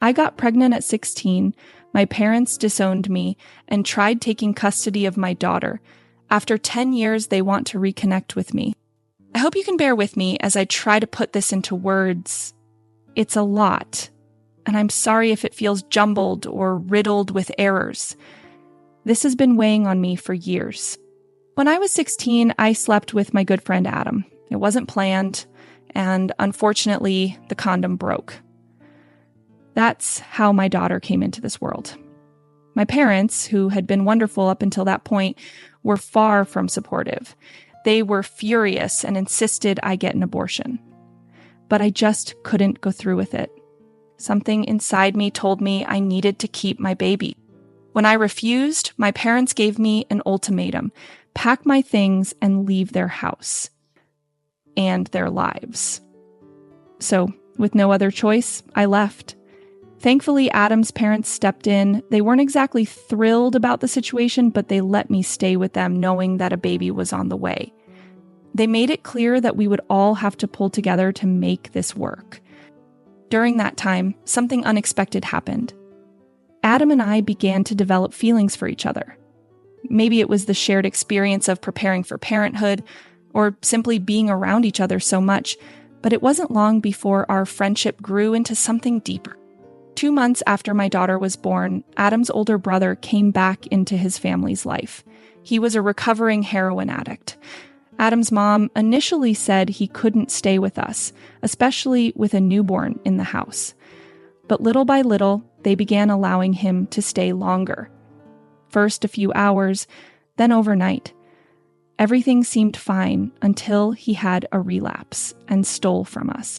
I got pregnant at 16, my parents disowned me, and tried taking custody of my daughter. After 10 years, they want to reconnect with me. I hope you can bear with me as I try to put this into words. It's a lot, and I'm sorry if it feels jumbled or riddled with errors. This has been weighing on me for years. When I was 16, I slept with my good friend Adam. It wasn't planned, and unfortunately, the condom broke. That's how my daughter came into this world. My parents, who had been wonderful up until that point, were far from supportive. They were furious and insisted I get an abortion. But I just couldn't go through with it. Something inside me told me I needed to keep my baby. When I refused, my parents gave me an ultimatum: pack my things and leave their house and their lives. So, with no other choice, I left. Thankfully, Adam's parents stepped in. They weren't exactly thrilled about the situation, but they let me stay with them knowing that a baby was on the way. They made it clear that we would all have to pull together to make this work. During that time, something unexpected happened. Adam and I began to develop feelings for each other. Maybe it was the shared experience of preparing for parenthood, or simply being around each other so much, but it wasn't long before our friendship grew into something deeper. 2 months after my daughter was born, Adam's older brother came back into his family's life. He was a recovering heroin addict. Adam's mom initially said he couldn't stay with us, especially with a newborn in the house. But little by little, they began allowing him to stay longer. First a few hours, then overnight. Everything seemed fine until he had a relapse and stole from us.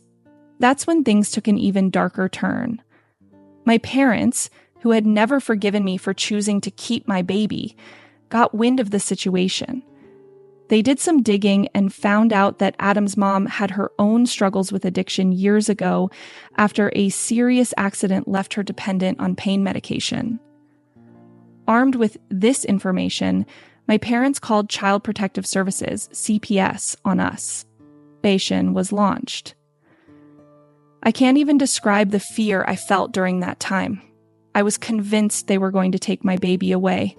That's when things took an even darker turn. My parents, who had never forgiven me for choosing to keep my baby, got wind of the situation. They did some digging and found out that Adam's mom had her own struggles with addiction years ago after a serious accident left her dependent on pain medication. Armed with this information, my parents called Child Protective Services, CPS, on us. Bashan was launched. I can't even describe the fear I felt during that time. I was convinced they were going to take my baby away.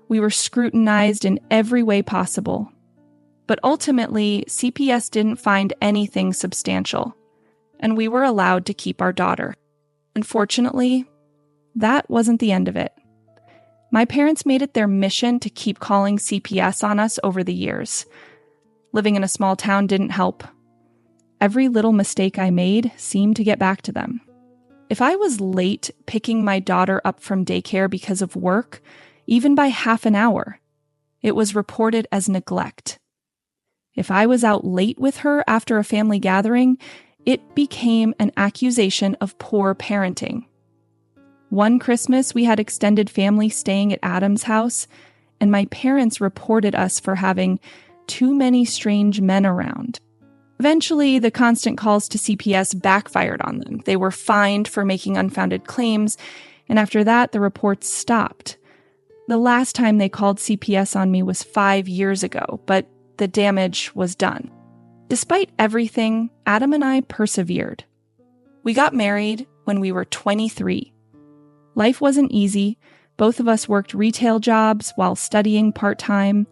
We were scrutinized in every way possible. But ultimately, CPS didn't find anything substantial, and we were allowed to keep our daughter. Unfortunately, that wasn't the end of it. My parents made it their mission to keep calling CPS on us over the years. Living in a small town didn't help. Every little mistake I made seemed to get back to them. If I was late picking my daughter up from daycare because of work, even by half an hour, it was reported as neglect. If I was out late with her after a family gathering, it became an accusation of poor parenting. One Christmas, we had extended family staying at Adam's house, and my parents reported us for having too many strange men around. Eventually, the constant calls to CPS backfired on them. They were fined for making unfounded claims, and after that, the reports stopped. The last time they called CPS on me was 5 years ago, but the damage was done. Despite everything, Adam and I persevered. We got married when we were 23. Life wasn't easy. Both of us worked retail jobs while studying part-time.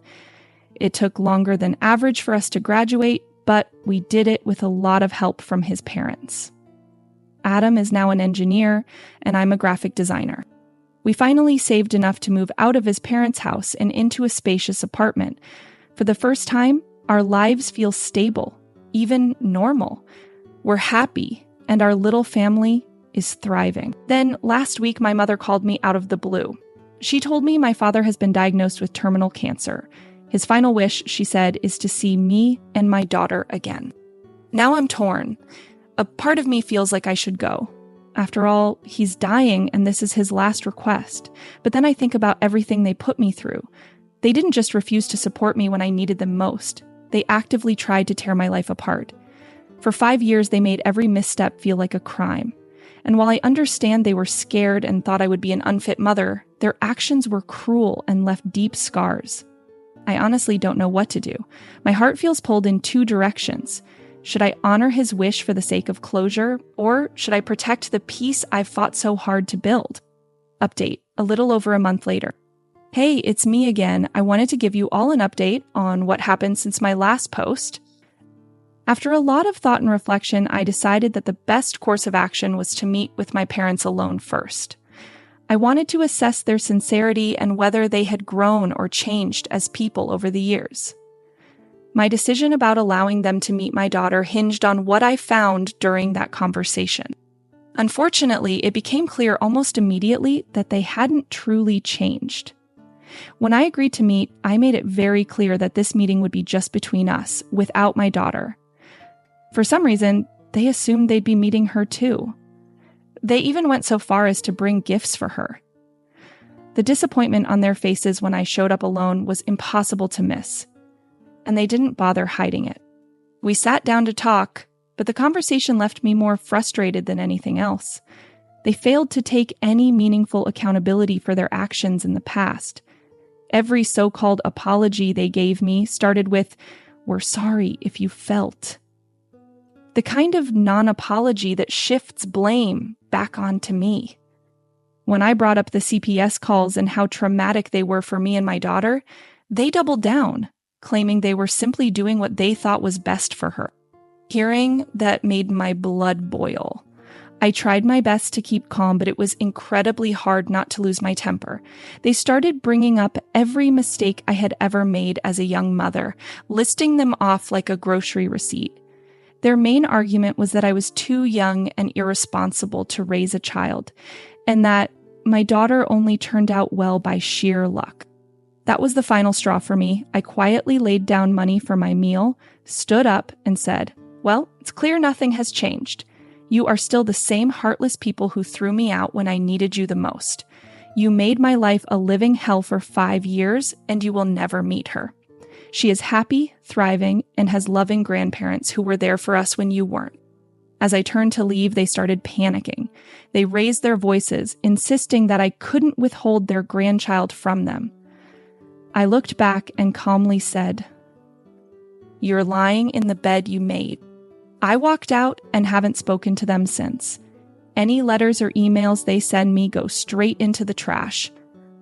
It took longer than average for us to graduate, but we did it with a lot of help from his parents. Adam is now an engineer, and I'm a graphic designer. We finally saved enough to move out of his parents' house and into a spacious apartment. For the first time, our lives feel stable, even normal. We're happy, and our little family is thriving. Then last week, my mother called me out of the blue. She told me my father has been diagnosed with terminal cancer. His final wish, she said, is to see me and my daughter again. Now I'm torn. A part of me feels like I should go. After all, he's dying and this is his last request. But then I think about everything they put me through. They didn't just refuse to support me when I needed them most. They actively tried to tear my life apart. For 5 years, they made every misstep feel like a crime. And while I understand they were scared and thought I would be an unfit mother, their actions were cruel and left deep scars. I honestly don't know what to do. My heart feels pulled in 2 directions. Should I honor his wish for the sake of closure, or should I protect the peace I've fought so hard to build? Update, a little over a month later. Hey, it's me again. I wanted to give you all an update on what happened since my last post. After a lot of thought and reflection, I decided that the best course of action was to meet with my parents alone first. I wanted to assess their sincerity and whether they had grown or changed as people over the years. My decision about allowing them to meet my daughter hinged on what I found during that conversation. Unfortunately, it became clear almost immediately that they hadn't truly changed. When I agreed to meet, I made it very clear that this meeting would be just between us, without my daughter. For some reason, they assumed they'd be meeting her too. They even went so far as to bring gifts for her. The disappointment on their faces when I showed up alone was impossible to miss, and they didn't bother hiding it. We sat down to talk, but the conversation left me more frustrated than anything else. They failed to take any meaningful accountability for their actions in the past. Every so-called apology they gave me started with, "We're sorry if you felt." The kind of non-apology that shifts blame back onto me. When I brought up the CPS calls and how traumatic they were for me and my daughter, they doubled down, claiming they were simply doing what they thought was best for her. Hearing that made my blood boil. I tried my best to keep calm, but it was incredibly hard not to lose my temper. They started bringing up every mistake I had ever made as a young mother, listing them off like a grocery receipt. Their main argument was that I was too young and irresponsible to raise a child, and that my daughter only turned out well by sheer luck. That was the final straw for me. I quietly laid down money for my meal, stood up, and said, "Well, it's clear nothing has changed. You are still the same heartless people who threw me out when I needed you the most. You made my life a living hell for 5 years, and you will never meet her. She is happy, thriving, and has loving grandparents who were there for us when you weren't." As I turned to leave, they started panicking. They raised their voices, insisting that I couldn't withhold their grandchild from them. I looked back and calmly said, "You're lying in the bed you made." I walked out and haven't spoken to them since. Any letters or emails they send me go straight into the trash.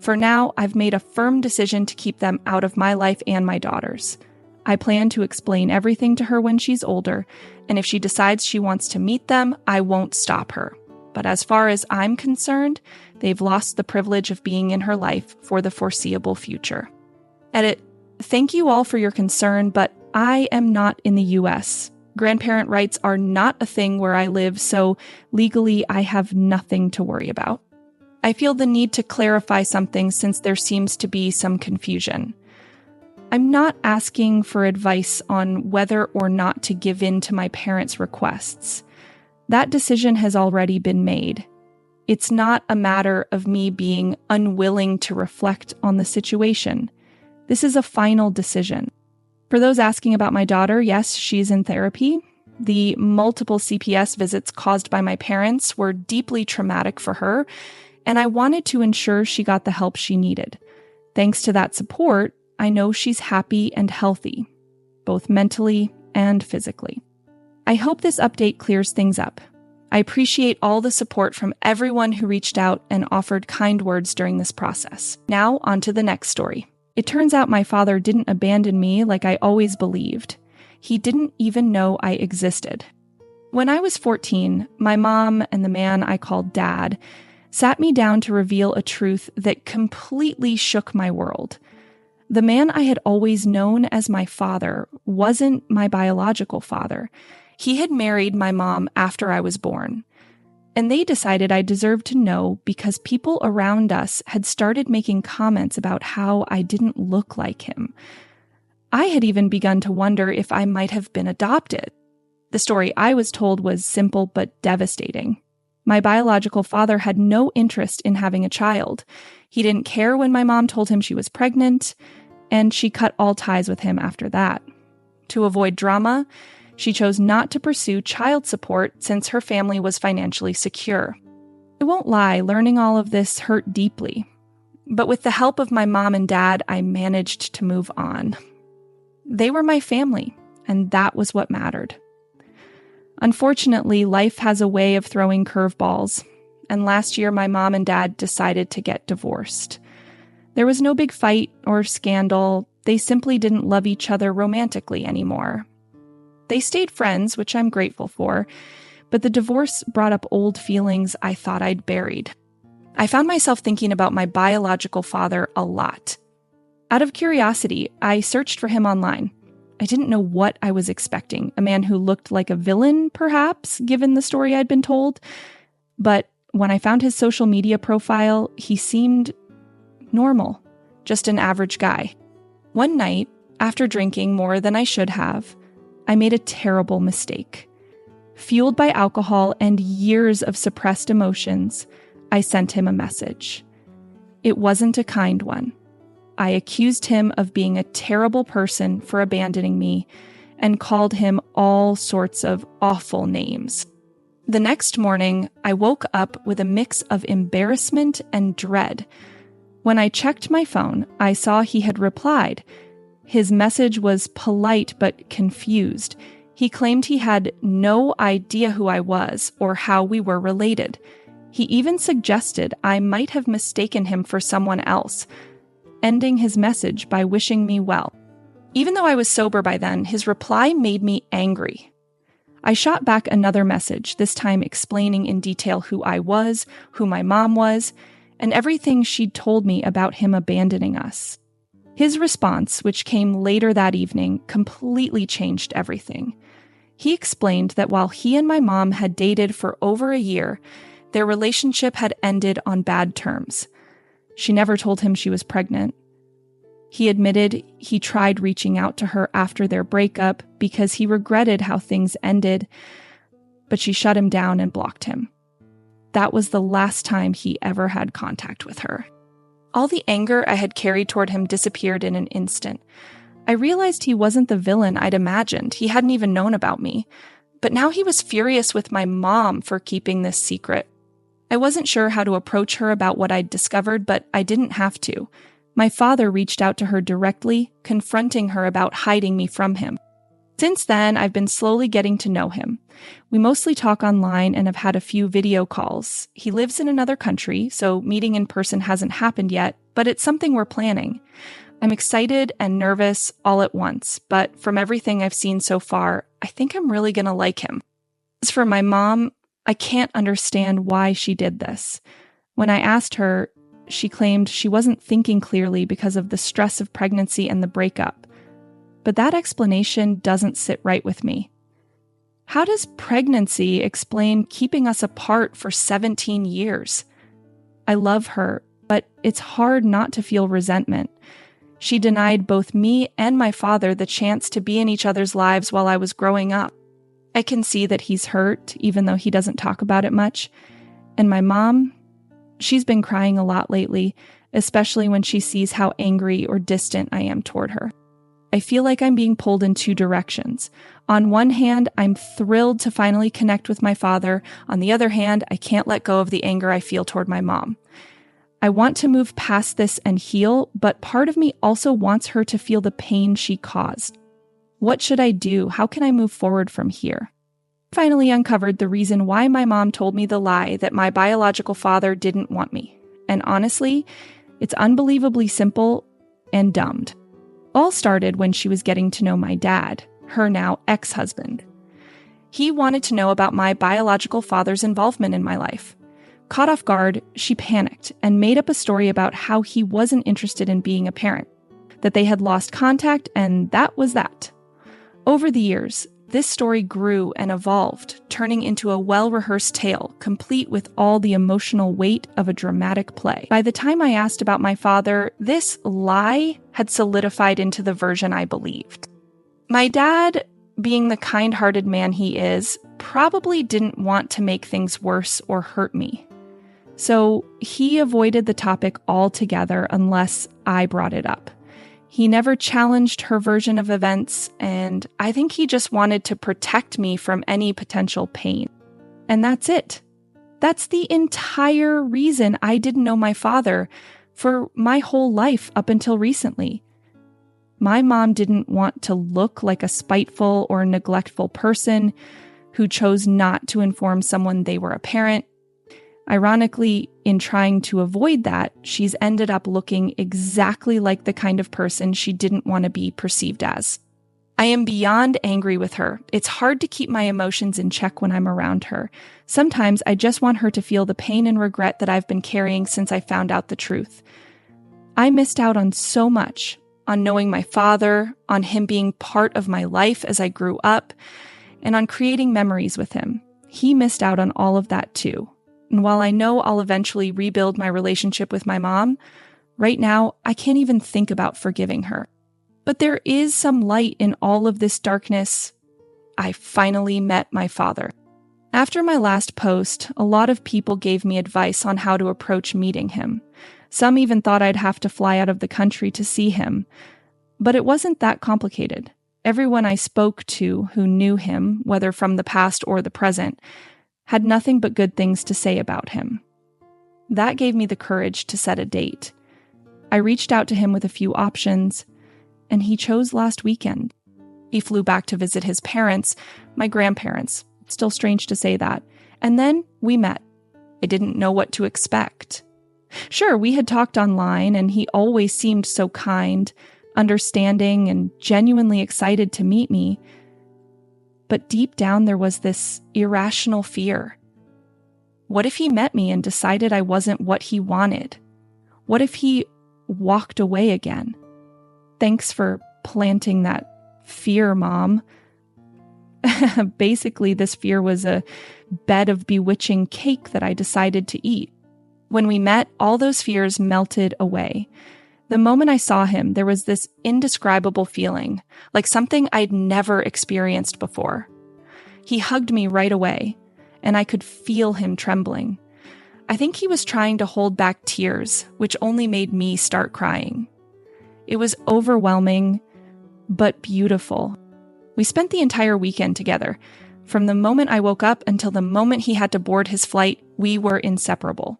For now, I've made a firm decision to keep them out of my life and my daughter's. I plan to explain everything to her when she's older, and if she decides she wants to meet them, I won't stop her. But as far as I'm concerned, they've lost the privilege of being in her life for the foreseeable future. Edit. Thank you all for your concern, but I am not in the US. Grandparent rights are not a thing where I live, so legally I have nothing to worry about. I feel the need to clarify something since there seems to be some confusion. I'm not asking for advice on whether or not to give in to my parents' requests. That decision has already been made. It's not a matter of me being unwilling to reflect on the situation. This is a final decision. For those asking about my daughter, yes, she's in therapy. The multiple CPS visits caused by my parents were deeply traumatic for her, and I wanted to ensure she got the help she needed. Thanks to that support, I know she's happy and healthy, both mentally and physically. I hope this update clears things up. I appreciate all the support from everyone who reached out and offered kind words during this process. Now, on to the next story. It turns out my father didn't abandon me like I always believed. He didn't even know I existed. When I was 14, my mom and the man I called Dad sat me down to reveal a truth that completely shook my world. The man I had always known as my father wasn't my biological father. He had married my mom after I was born. And they decided I deserved to know because people around us had started making comments about how I didn't look like him. I had even begun to wonder if I might have been adopted. The story I was told was simple but devastating. My biological father had no interest in having a child. He didn't care when my mom told him she was pregnant, and she cut all ties with him after that. To avoid drama, she chose not to pursue child support since her family was financially secure. I won't lie, learning all of this hurt deeply. But with the help of my mom and dad, I managed to move on. They were my family, and that was what mattered. Unfortunately, life has a way of throwing curveballs, and last year my mom and dad decided to get divorced. There was no big fight or scandal. They simply didn't love each other romantically anymore. They stayed friends, which I'm grateful for, but the divorce brought up old feelings I thought I'd buried. I found myself thinking about my biological father a lot. Out of curiosity, I searched for him online. I didn't know what I was expecting, a man who looked like a villain, perhaps, given the story I'd been told. But when I found his social media profile, he seemed normal, just an average guy. One night, after drinking more than I should have, I made a terrible mistake. Fueled by alcohol and years of suppressed emotions, I sent him a message. It wasn't a kind one. I accused him of being a terrible person for abandoning me and called him all sorts of awful names. The next morning, I woke up with a mix of embarrassment and dread. When I checked my phone, I saw he had replied. His message was polite but confused. He claimed he had no idea who I was or how we were related. He even suggested I might have mistaken him for someone else, ending his message by wishing me well. Even though I was sober by then, his reply made me angry. I shot back another message, this time explaining in detail who I was, who my mom was, and everything she'd told me about him abandoning us. His response, which came later that evening, completely changed everything. He explained that while he and my mom had dated for over a year, their relationship had ended on bad terms. She never told him she was pregnant. He admitted he tried reaching out to her after their breakup because he regretted how things ended, but she shut him down and blocked him. That was the last time he ever had contact with her. All the anger I had carried toward him disappeared in an instant. I realized he wasn't the villain I'd imagined. He hadn't even known about me. But now he was furious with my mom for keeping this secret. I wasn't sure how to approach her about what I'd discovered, but I didn't have to. My father reached out to her directly, confronting her about hiding me from him. Since then, I've been slowly getting to know him. We mostly talk online and have had a few video calls. He lives in another country, so meeting in person hasn't happened yet, but it's something we're planning. I'm excited and nervous all at once, but from everything I've seen so far, I think I'm really going to like him. As for my mom, I can't understand why she did this. When I asked her, she claimed she wasn't thinking clearly because of the stress of pregnancy and the breakup. But that explanation doesn't sit right with me. How does pregnancy explain keeping us apart for 17 years? I love her, but it's hard not to feel resentment. She denied both me and my father the chance to be in each other's lives while I was growing up. I can see that he's hurt, even though he doesn't talk about it much. And my mom, she's been crying a lot lately, especially when she sees how angry or distant I am toward her. I feel like I'm being pulled in two directions. On one hand, I'm thrilled to finally connect with my father. On the other hand, I can't let go of the anger I feel toward my mom. I want to move past this and heal, but part of me also wants her to feel the pain she caused. What should I do? How can I move forward from here? Finally uncovered the reason why my mom told me the lie that my biological father didn't want me. And honestly, it's unbelievably simple and dumbed. All started when she was getting to know my dad, her now ex-husband. He wanted to know about my biological father's involvement in my life. Caught off guard, she panicked and made up a story about how he wasn't interested in being a parent, that they had lost contact, and that was that. Over the years, this story grew and evolved, turning into a well-rehearsed tale, complete with all the emotional weight of a dramatic play. By the time I asked about my father, this lie had solidified into the version I believed. My dad, being the kind-hearted man he is, probably didn't want to make things worse or hurt me. So he avoided the topic altogether unless I brought it up. He never challenged her version of events, and I think he just wanted to protect me from any potential pain. And that's it. That's the entire reason I didn't know my father for my whole life up until recently. My mom didn't want to look like a spiteful or neglectful person who chose not to inform someone they were a parent. Ironically, in trying to avoid that, she's ended up looking exactly like the kind of person she didn't want to be perceived as. I am beyond angry with her. It's hard to keep my emotions in check when I'm around her. Sometimes I just want her to feel the pain and regret that I've been carrying since I found out the truth. I missed out on so much, on knowing my father, on him being part of my life as I grew up, and on creating memories with him. He missed out on all of that too. And while I know I'll eventually rebuild my relationship with my mom, right now I can't even think about forgiving her. But there is some light in all of this darkness. I finally met my father. After my last post, a lot of people gave me advice on how to approach meeting him. Some even thought I'd have to fly out of the country to see him. But it wasn't that complicated. Everyone I spoke to who knew him, whether from the past or the present, had nothing but good things to say about him. That gave me the courage to set a date. I reached out to him with a few options, and he chose last weekend. He flew back to visit his parents, my grandparents. Still strange to say that. And then we met. I didn't know what to expect. Sure, we had talked online, and he always seemed so kind, understanding, and genuinely excited to meet me. But deep down, there was this irrational fear. What if he met me and decided I wasn't what he wanted? What if he walked away again? Thanks for planting that fear, Mom. Basically, this fear was a bed of bewitching cake that I decided to eat. When we met, all those fears melted away. The moment I saw him, there was this indescribable feeling, like something I'd never experienced before. He hugged me right away, and I could feel him trembling. I think he was trying to hold back tears, which only made me start crying. It was overwhelming, but beautiful. We spent the entire weekend together. From the moment I woke up until the moment he had to board his flight, we were inseparable.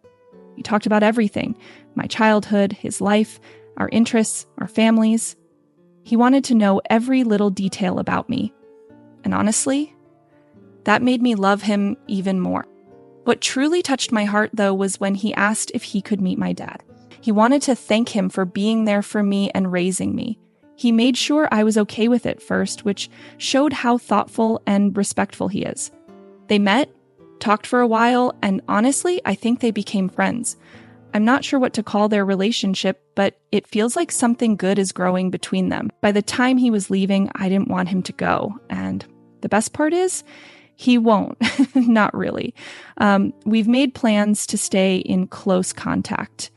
We talked about everything, my childhood, his life, our interests, our families. He wanted to know every little detail about me. And honestly, that made me love him even more. What truly touched my heart, though, was when he asked if he could meet my dad. He wanted to thank him for being there for me and raising me. He made sure I was okay with it first, which showed how thoughtful and respectful he is. They met, talked for a while, and honestly, I think they became friends. I'm not sure what to call their relationship, but it feels like something good is growing between them. By the time he was leaving, I didn't want him to go. And the best part is, he won't. Not really. We've made plans to stay in close contact.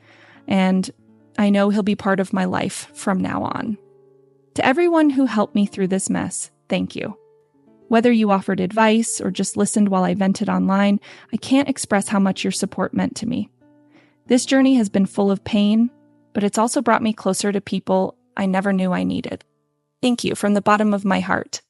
And I know he'll be part of my life from now on. To everyone who helped me through this mess, thank you. Whether you offered advice or just listened while I vented online, I can't express how much your support meant to me. This journey has been full of pain, but it's also brought me closer to people I never knew I needed. Thank you from the bottom of my heart.